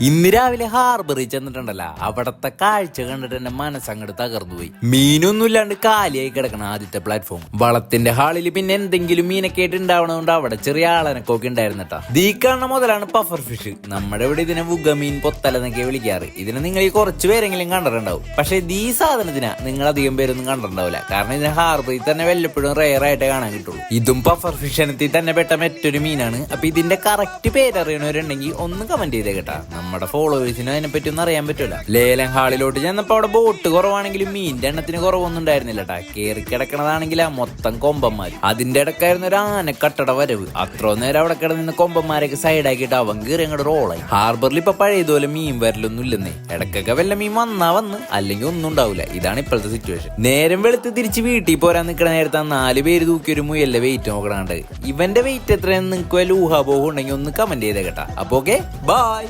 ഇന്ന് രാവിലെ ഹാർബറിൽ ചെന്നിട്ടുണ്ടല്ലോ, അവിടത്തെ കാഴ്ച കണ്ടിട്ട് എന്റെ മനസ്സങ്ങോട്ട് തകർന്നുപോയി. മീനൊന്നും ഇല്ലാണ്ട് കാലിയായി കിടക്കണം ആദ്യത്തെ പ്ലാറ്റ്ഫോം. വളത്തിന്റെ ഹാളിൽ പിന്നെ എന്തെങ്കിലും മീനൊക്കെ ആയിട്ട് ഉണ്ടാവണോണ്ട് അവിടെ ചെറിയ ആളനക്കൊക്കെ ഉണ്ടായിരുന്നട്ടാ. ദീ കാണുന്ന മുതലാണ് പഫർ ഫിഷ്. നമ്മുടെ ഇവിടെ ഇതിനെ വുഗമീൻ, പൊത്തല എന്നൊക്കെ വിളിക്കാറ്. ഇതിനെ നിങ്ങൾ ഈ കുറച്ച് പേരെങ്കിലും കണ്ടിട്ടുണ്ടാവും. പക്ഷെ ഈ സാധനത്തിനാ നിങ്ങൾ അധികം പേരൊന്നും കണ്ടിട്ടുണ്ടാവില്ല. കാരണം ഇതിനെ ഹാർബറിൽ തന്നെ വല്ലപ്പോഴും റെയർ ആയിട്ട് കാണാൻ കിട്ടുള്ളൂ. ഇതും പഫർ ഫിഷ് ഇനത്തിൽ തന്നെ പെട്ട മറ്റൊരു മീനാണ്. അപ്പൊ ഇതിന്റെ കറക്റ്റ് പേരറിയണവരുണ്ടെങ്കിൽ ഒന്ന് കമന്റ് ചെയ്തേ കേട്ടാ. നമ്മുടെ ഫോളോവേഴ്സിന് അതിനെപ്പറ്റി ഒന്നും അറിയാൻ പറ്റൂല. ലേലം ഹാളിലോട്ട് ചെന്നപ്പോ അവിടെ ബോട്ട് കുറവാണെങ്കിലും മീനിന്റെ എണ്ണത്തിന് കുറവൊന്നും ഉണ്ടായിരുന്നില്ല കേട്ടാ. കേറി കിടക്കണതാണെങ്കിൽ മൊത്തം കൊമ്പന്മാര്. അതിന്റെ ഇടക്കായിരുന്നു ഒരു ആനക്കട്ടട വരവ്. അത്രോ നേരം അവിടെ കിടന്ന് കൊമ്പന്മാരൊക്കെ സൈഡാക്കിയിട്ട് അവൻ കയറി അങ്ങോട്ട് റോളായി. ഹാർബറിൽ ഇപ്പൊ പഴയതുപോലെ മീൻ വരലൊന്നും ഇല്ലെന്നേ. ഇടക്കൊക്കെ വല്ല മീൻ വന്ന് അല്ലെങ്കിൽ ഒന്നും ഉണ്ടാവില്ല. ഇതാണ് ഇപ്പോഴത്തെ സിറ്റുവേഷൻ. നേരം വെളുത്ത് തിരിച്ച് വീട്ടിൽ പോരാൻ നിൽക്കണ നേരത്തെ 4 പേര് തൂക്കി ഒരു മുയലിന്റെ വെയിറ്റ് നോക്കണാണ്ട്. ഇവന്റെ വെയിറ്റ് എത്രയെന്ന് നിങ്ങൾക്ക് വല്ല ഊഹാപോഹം ഉണ്ടെങ്കിൽ ഒന്ന് കമന്റ് ചെയ്തേ കേട്ടാ. അപ്പൊ ഓക്കെ, ബൈ.